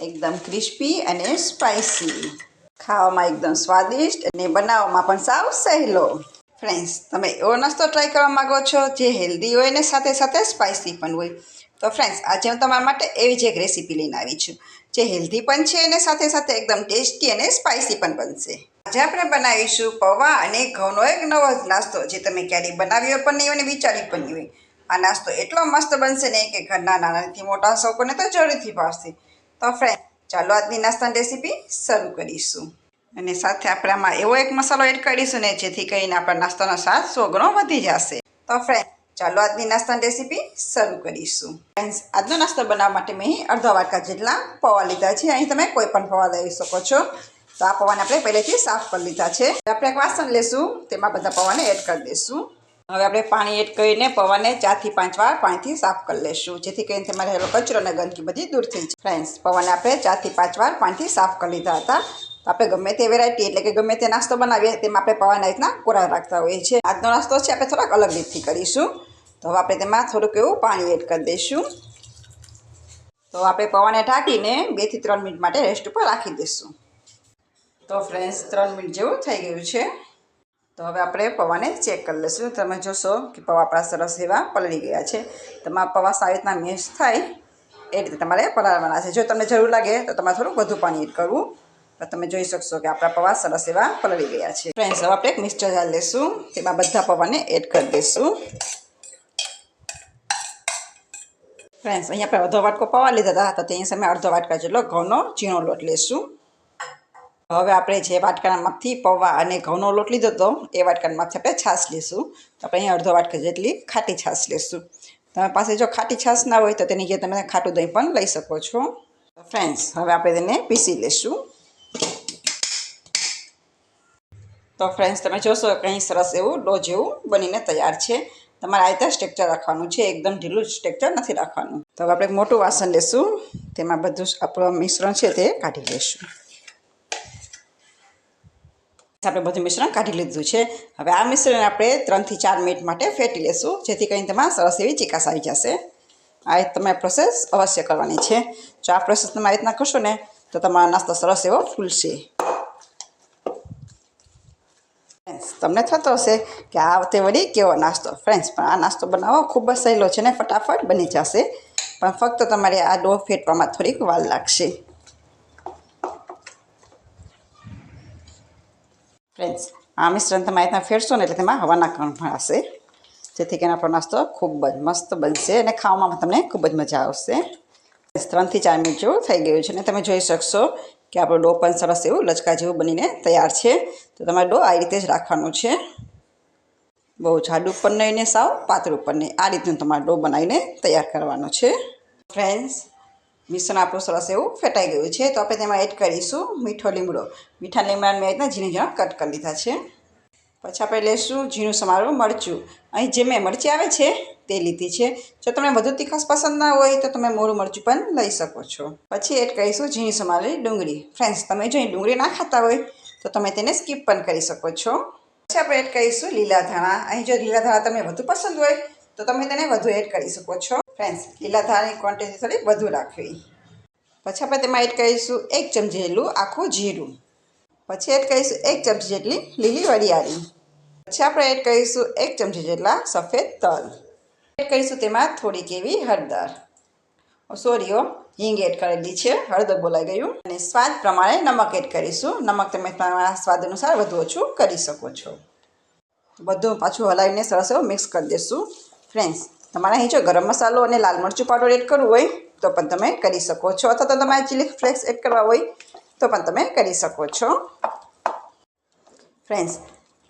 એકદમ ક્રિસ્પી અને સ્પાઇસી, ખાવામાં એકદમ સ્વાદિષ્ટ અને બનાવવામાં પણ સાવ સહેલો. ફ્રેન્ડ્સ, તમે એવો નાસ્તો ટ્રાય કરવા માગો છો જે હેલ્ધી હોય ને સાથે સાથે સ્પાઇસી પણ હોય? તો ફ્રેન્ડ્સ, આજે હું તમારા માટે એવી જ એક રેસીપી લઈને આવી છું જે હેલ્ધી પણ છે અને સાથે સાથે એકદમ ટેસ્ટી અને સ્પાઇસી પણ બનશે. આજે આપણે બનાવીશું પૌવા અને ઘઉંનો એક નવો જ નાસ્તો જે તમે ક્યારેય બનાવ્યો પણ નહીં હોય અને વિચાર્યું પણ નહીં હોય. આ નાસ્તો એટલો મસ્ત બનશે ને કે ઘરના નાનાથી મોટા સૌને તો જરૂરથી ભાવશે. તો ફ્રેન્ડ, ચાલો આજની નાસ્તાની રેસીપી શરૂ કરીશું. અને સાથે આપણે આમાં એવો એક મસાલો એડ કરીશું ને જેથી કરીને આપણા નાસ્તાનો સ્વાદ 100 ગણો વધી જશે. તો ફ્રેન્ડ, ચાલો આજની નાસ્તાની રેસીપી શરૂ કરીશું. ફ્રેન્ડ્સ, આજનો નાસ્તો બનાવવા માટે મેં અડધા વાટકા જેટલા પૌવા લીધા છે. અહીં તમે કોઈ પણ પૌવા લઈ શકો છો. તો આ પૌવાને આપણે પહેલેથી સાફ કરી લીધા છે. આપણે એક વાસણ લેશું, તેમાં બધા પૌવાને એડ કરી દઈશું. હવે આપણે પાણી એડ કરીને પૌવાને 4 થી 5 વાર પાણીથી સાફ કરી લઈશું જેથી કરીને તેમાં રહેલો કચરો અને ગંદકી બધી દૂર થઈ જાય. ફ્રેન્ડ્સ, પૌવાને આપણે 4 થી 5 વાર પાણીથી સાફ કરી લીધા હતા. તો આપણે ગમે તે વેરાયટી એટલે કે ગમે તે નાસ્તો બનાવીએ તેમાં આપણે પૌવાના રીતના કોરા રાખતા હોઈએ છીએ. આજનો નાસ્તો છે આપણે થોડાક અલગ રીતથી કરીશું. તો હવે આપણે તેમાં થોડુંક એવું પાણી એડ કરી દઈશું. તો આપણે પૌવાને ઢાંકીને 2 થી 3 મિનિટ માટે રેસ્ટ ઉપર રાખી દઈશું. તો ફ્રેન્ડ્સ, 3 મિનિટ જેવું થઈ ગયું છે. તો હવે આપણે પૌવાને ચેક કરી લઈશું. તમે જોશો કે પૌવા આપણા સરસ એવા પલળી ગયા છે. તમારા પૌવા સારી રીતના મેશ થાય એ રીતે તમારે પલાળવાના છે. જો તમને જરૂર લાગે તો તમારે થોડુંક વધુ પાણી એડ કરવું. તો તમે જોઈ શકશો કે આપણા પૌવા સરસ એવા પલળી ગયા છે. ફ્રેન્ડ્સ, હવે આપણે એક મિક્સર જાર લઈશું. તેમાં બધા પૌવાને એડ કરી દઈશું. ફ્રેન્ડ્સ, અહીંયા આપણે અડધો વાટકો પૌવા લીધા હતા તો તેની સામે અડધો વાટકા જેટલો ઘઉંનો ઝીણો લોટ લઈશું. હવે આપણે જે વાટકાના માપથી પૌવા અને ઘઉંનો લોટ લીધો હતો એ વાટકાના માપથી આપણે છાશ લઈશું. તો આપણે અહીંયા અડધો વાટકા જેટલી ખાટી છાશ લઈશું. તમારી પાસે જો ખાટી છાશ ના હોય તો તેની જગ્યાએ તમે ખાટું દહીં પણ લઈ શકો છો. ફ્રેન્ડ્સ, હવે આપણે તેને પીસી લઈશું. તો ફ્રેન્ડ્સ, તમે જોશો કે અહીં સરસ એવું ડો જેવું બનીને તૈયાર છે. તમારે આ રીતે સ્ટ્રક્ચર રાખવાનું છે, એકદમ ઢીલું સ્ટ્રક્ચર નથી રાખવાનું. તો હવે આપણે એક મોટું વાસણ લઈશું. તેમાં બધું આપણું મિશ્રણ છે તે કાઢી લઈશું. આપણે બધું મિશ્રણ કાઢી લીધું છે. હવે આ મિશ્રણ આપણે 3 થી 4 મિનિટ માટે ફેટી લઈશું જેથી કરીને તેમાં સરસ એવી ચીકાશ આવી જશે. આ તમે પ્રોસેસ અવશ્ય કરવાની છે. જો આ પ્રોસેસ તમે આ રીતના કરશો ને તો તમારો નાસ્તો સરસ એવો ફૂલશે. તમને થતો હશે કે આ વખતે વળી કેવો નાસ્તો. ફ્રેન્ડ્સ, પણ આ નાસ્તો બનાવવો ખૂબ જ સહેલો છે ને ફટાફટ બની જશે. પણ ફક્ત તમારે આ ડો ફેટવામાં થોડીક વાર લાગશે. ફ્રેન્ડ્સ, આ મિશ્રણ તમે આ રીતના ફેરશો ને એટલે તેમાં હવાના કણ ભરાશે જેથી કરીને આપણો નાસ્તો ખૂબ જ મસ્ત બનશે અને ખાવામાં તમને ખૂબ જ મજા આવશે. 3 થી 4 મિનિટ જેવું થઈ ગયું છે અને તમે જોઈ શકશો કે આપણો ડો પણ સરસ એવું લચકા જેવું બનીને તૈયાર છે. તો તમારે ડો આ રીતે જ રાખવાનું છે. બહુ જાડું પણ નહીં ને સાવ પાતળું પણ નહીં. આ રીતનું તમારે ડો બનાવીને તૈયાર કરવાનો છે. ફ્રેન્ડ્સ, મિશ્રણ આપણું સરસ એવું ફેટાઈ ગયું છે. તો આપણે તેમાં એડ કરીશું મીઠો લીમડો. મીઠા લીમડાને મેં રીતના ઝીણા ઝીણા કટ કરી લીધા છે. પછી આપણે લઈશું ઝીણું સમારેલું મરચું. અહીં જે મેં મરચી આવે છે તે લીધી છે. જો તમને વધુ તીખાશ પસંદ ના હોય તો તમે મોરું મરચું પણ લઈ શકો છો. પછી એડ કરીશું ઝીણી સમારેલી ડુંગળી. ફ્રેન્ડ્સ, તમે જો અહીં ડુંગળી ના ખાતા હોય તો તમે તેને સ્કીપ પણ કરી શકો છો. પછી આપણે એડ કરીશું લીલા ધાણા. અહીં જો લીલા ધાણા તમને વધુ પસંદ હોય તો તમે તેને વધુ એડ કરી શકો છો. ફ્રેન્ડ્સ, લીલા ધાણાની ક્વોન્ટિટી થોડી વધુ રાખવી. પછી આપણે તેમાં એડ કરીશું 1 ચમચી જેટલું આખું જીરું. પછી એડ કરીશું 1 ચમચી જેટલી લીલી વરિયાળી. પછી આપણે એડ કરીશું 1 ચમચી જેટલા સફેદ તલ. એડ કરીશું તેમાં થોડીક એવી હળદર. હિંગ એડ કરેલી છે, હળદર બોલાઈ ગયું. અને સ્વાદ પ્રમાણે નમક એડ કરીશું. નમક તમે તમારા સ્વાદ અનુસાર વધુ ઓછું કરી શકો છો. બધું પાછું હલાવીને સરસ એવું મિક્સ કરી દઈશું. ફ્રેન્ડ્સ, તમારે અહીં જો ગરમ મસાલો અને લાલ મરચું પાવડર એડ કરવું હોય તો પણ તમે કરી શકો છો, અથવા તો તમારે ચીલી ફ્લેક્સ એડ કરવા હોય તો પણ તમે કરી શકો છો. ફ્રેન્ડ્સ,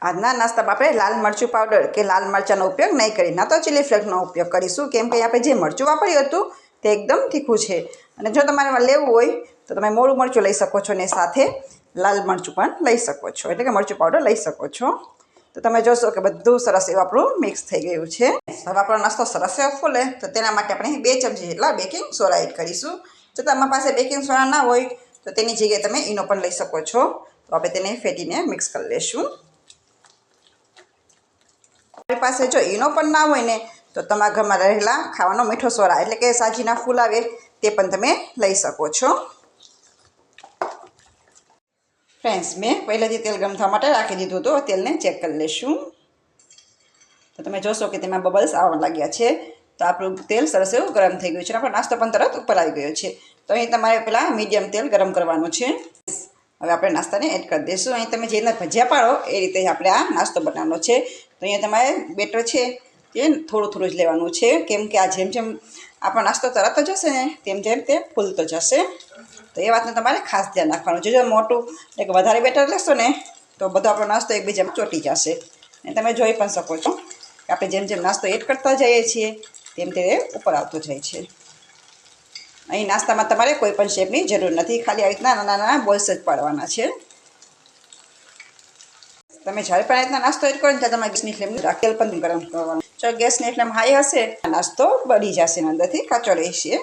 આજના નાસ્તામાં આપણે લાલ મરચું પાવડર કે લાલ મરચાંનો ઉપયોગ નહીં કરી, ના તો ચીલી ફ્લેક્સનો ઉપયોગ કરીશું. કેમ કે આપણે જે મરચું વાપર્યું હતું તે એકદમ તીખું છે. અને જો તમારે લેવું હોય તો તમે મોરું મરચું લઈ શકો છો અને સાથે લાલ મરચું પણ લઈ શકો છો, એટલે કે મરચું પાવડર લઈ શકો છો. તો તમે જોશો કે બધું સરસ એવું આપણું મિક્સ થઈ ગયું છે. હવે આપણો નાસ્તો સરસ એવો ફૂલે તો તેના માટે આપણે 2 ચમચી જેટલા બેકિંગ સોડા એડ કરીશું. જો તમારી પાસે બેકિંગ સોડા ના હોય તો તેની જગ્યાએ તમે ઈનો પણ લઈ શકો છો. તો આપણે તેને ફેટીને મિક્સ કરી લઈશું. તમારી પાસે જો ઈનો પણ ના હોય ને તો તમારા ઘરમાં રહેલા ખાવાનો મીઠો સોડા એટલે કે સાજીના ફૂલ આવે તે પણ તમે લઈ શકો છો. ફ્રેન્ડ્સ મેં પહેલાંથી તેલ ગરમ થવા માટે રાખી દીધું હતું. તેલને ચેક કરી લઈશું. તો તમે જોશો કે તેમાં બબલ્સ આવવા લાગ્યા છે. તો આપણું તેલ સરસ એવું ગરમ થઈ ગયું છે. આપણો નાસ્તો પણ તરત ઉપર આવી ગયો છે. તો અહીં તમારે પહેલાં મીડિયમ તેલ ગરમ કરવાનું છે. હવે આપણે નાસ્તાને એડ કરી દઈશું. અહીં તમે જે રીતના ભજીયા પાડો એ રીતે આપણે આ નાસ્તો બનાવવાનો છે. તો અહીંયા તમારે બેટર છે તે થોડું થોડું જ લેવાનું છે, કેમ કે આ જેમ જેમ આપણો નાસ્તો તરત જશે ને તેમ તેમ તે ફૂલતો જશે. તો એ વાતનું તમારે ખાસ ધ્યાન રાખવાનું છે. જો મોટું એટલે વધારે બેટર લેશો ને તો બધો આપણો નાસ્તો એકબીજામાં ચોંટી જશે. અને તમે જોઈ પણ શકો છો કે આપણે જેમ જેમ નાસ્તો એડ કરતા જઈએ છીએ તેમ તે ઉપર આવતો જાય છે. અહીં નાસ્તામાં તમારે કોઈ પણ શેપની જરૂર નથી, ખાલી આવી રીતના નાના નાના બોલ્સ જ પાડવાના છે. તમે જ્યારે પણ આ રીતના નાસ્તો એડ કરો ને ત્યાં તમારે ગેસની ફ્લેમ તેલ પણ ગરમ કરવાનું. જો ગેસની ફ્લેમ હાઈ હશે નાસ્તો બળી જશે, અંદરથી કાચો રહેશે.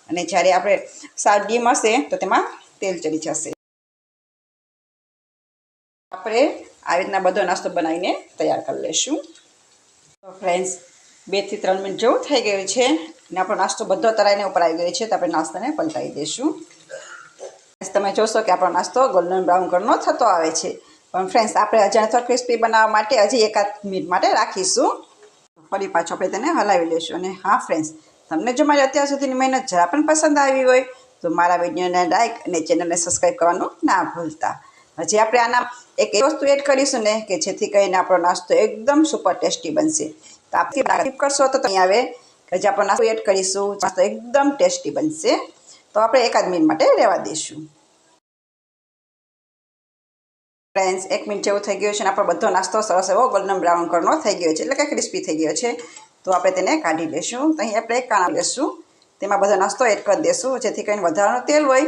અને જ્યારે આપણે સાવ ડીમ હશે તો તેમાં તેલ ચડી જશે. આપણે આવી રીતના બધો નાસ્તો બનાવીને તૈયાર કરી લઈશું. તો ફ્રેન્ડ્સ 2 થી 3 મિનિટ જેવું થઈ ગયું છે અને આપણો નાસ્તો બધો તરાઈને ઉપર આવી ગયો છે. તો આપણે નાસ્તાને પલટાવી દઈશું. તમે જોશો કે આપણો નાસ્તો ગોલ્ડન બ્રાઉન કલરનો થતો આવે છે. પણ ફ્રેન્ડ્સ આપણે અજાણતો ક્રિસ્પી બનાવવા માટે હજી 1 મિનિટ માટે રાખીશું. ફરી પાછું આપણે તેને હલાવી લઈશું. અને હા ફ્રેન્ડ્સ, તમને જો મારી અત્યાર સુધીની મહેનત જરા પણ પસંદ આવી હોય તો મારા વિડીયોને લાઈક અને ચેનલને સબસ્ક્રાઈબ કરવાનું ના ભૂલતા. હજી આપણે આના એક વસ્તુ એડ કરીશું ને કે જેથી કરીને આપણો નાસ્તો એકદમ સુપર ટેસ્ટી બનશે. તો આપણે ટીપ કરશો તો અહીં આવે કે જે આપણો નાસ્તો એડ કરીશું, નાસ્તો એકદમ ટેસ્ટી બનશે. તો આપણે 1 મિનિટ માટે રહેવા દઈશું. ફ્રેન્ડ્સ 1 મિનિટ જેવું થઈ ગયું છે અને આપણો બધો નાસ્તો સરસ એવો ગોલ્ડન બ્રાઉન કલરનો થઈ ગયો છે, એટલે કે ક્રિસ્પી થઈ ગયો છે. તો આપણે તેને કાઢી લઈશું. તો અહીં આપણે એક કાણા લઈશું, તેમાં બધો નાસ્તો એડ કરી દઈશું જેથી કરીને વધારાનું તેલ હોય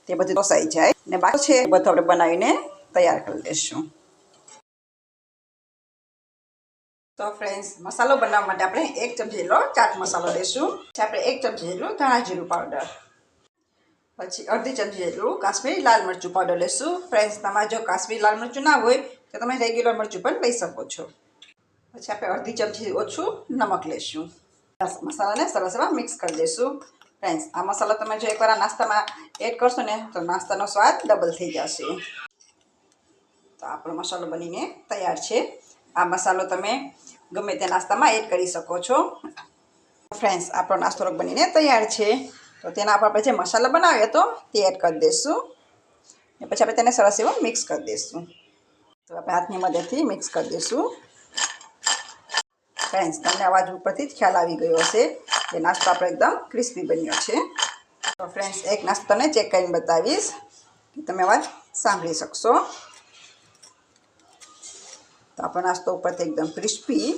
તે બધું ઓસાઈ જાય. અને બાકી છે બધું આપણે બનાવીને તૈયાર કરી લઈશું. તો ફ્રેન્ડ્સ મસાલો બનાવવા માટે આપણે 1 ચમચી જેટલો ચાટ મસાલો લઈશું. પછી આપણે 1 ચમચી જેટલું ધાણા જીરું પાવડર, પછી અડધી ચમચી જેટલું કાશ્મીરી લાલ મરચું પાવડર લઈશું. ફ્રેન્ડ્સ તમારે જો કાશ્મીરી લાલ મરચું ના હોય તો તમે રેગ્યુલર મરચું પણ લઈ શકો છો. પછી આપણે અડધી ચમચી ઓછું નમક લઈશું. મસાલાને સરસ એવા મિક્સ કરી દઈશું. ફ્રેન્ડ્સ આ મસાલો તમે જો એકવાર નાસ્તામાં એડ કરશો ને તો નાસ્તાનો સ્વાદ ડબલ થઈ જશે. તો આપણો મસાલો બનીને તૈયાર છે. આ મસાલો તમે ગમે તે નાસ્તામાં એડ કરી શકો છો. ફ્રેન્ડ્સ આપણો નાસ્તો બનીને તૈયાર છે. તો તેના પર આપણે જે મસાલો બનાવ્યો હતો તે એડ કરી દઈશું. અને પછી આપણે તેને સરસ એવો મિક્સ કરી દઈશું. તો આપણે હાથની મદદથી મિક્સ કરી દઈશું. ફ્રેન્ડ્સ તમને અવાજ ઉપરથી જ ખ્યાલ આવી ગયો હશે કે નાસ્તો આપણો એકદમ ક્રિસ્પી બન્યો છે. તો ફ્રેન્ડ્સ એક નાસ્તો તમને ચેક કરીને બતાવીશ કે તમે અવાજ સાંભળી શકશો. તો આપણો નાસ્તો ઉપરથી એકદમ ક્રિસ્પી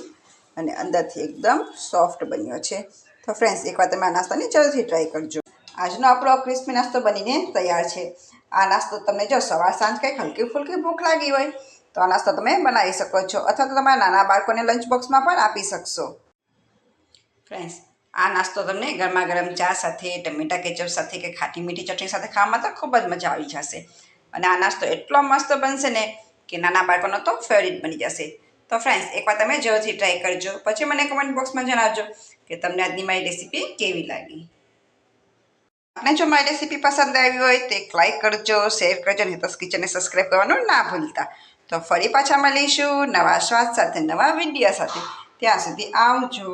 અને અંદરથી એકદમ સોફ્ટ બન્યો છે. તો ફ્રેન્ડ્સ એકવાર તમે આ નાસ્તાની જરૂરથી ટ્રાય કરજો. આજનો આપણો ક્રિસ્પી નાસ્તો બનીને તૈયાર છે. આ નાસ્તો તમને જો સવાર સાંજ કંઈક હલકી ફુલકી ભૂખ લાગી હોય તો આ નાસ્તો તમે બનાવી શકો છો, અથવા તો તમારા નાના બાળકોને લંચ બોક્સમાં પણ આપી શકશો. ફ્રેન્ડ્સ આ નાસ્તો તમને ગરમા ગરમ ચા સાથે, ટમેટા કેચઅપ સાથે કે ખાટી મીઠી ચટણી સાથે ખાવામાં તો ખૂબ જ મજા આવી જશે. અને આ નાસ્તો એટલો મસ્ત બનશે ને કે નાના બાળકોનો તો ફેવરિટ બની જશે. તો ફ્રેન્ડ્સ એકવાર તમે જરૂરથી ટ્રાય કરજો. પછી મને કમેન્ટ બોક્સમાં જણાવજો કે તમને આજની મારી રેસીપી કેવી લાગી. આપને જો મારી રેસીપી પસંદ આવી હોય તો એક લાઈક કરજો, શેર કરજો અને હિતસ કિચનને સબસ્ક્રાઈબ કરવાનું ના ભૂલતા. તો ફરી પાછા મળીશું નવા સ્વાદ સાથે, નવા વિડીયો સાથે. ત્યાં સુધી આવજો.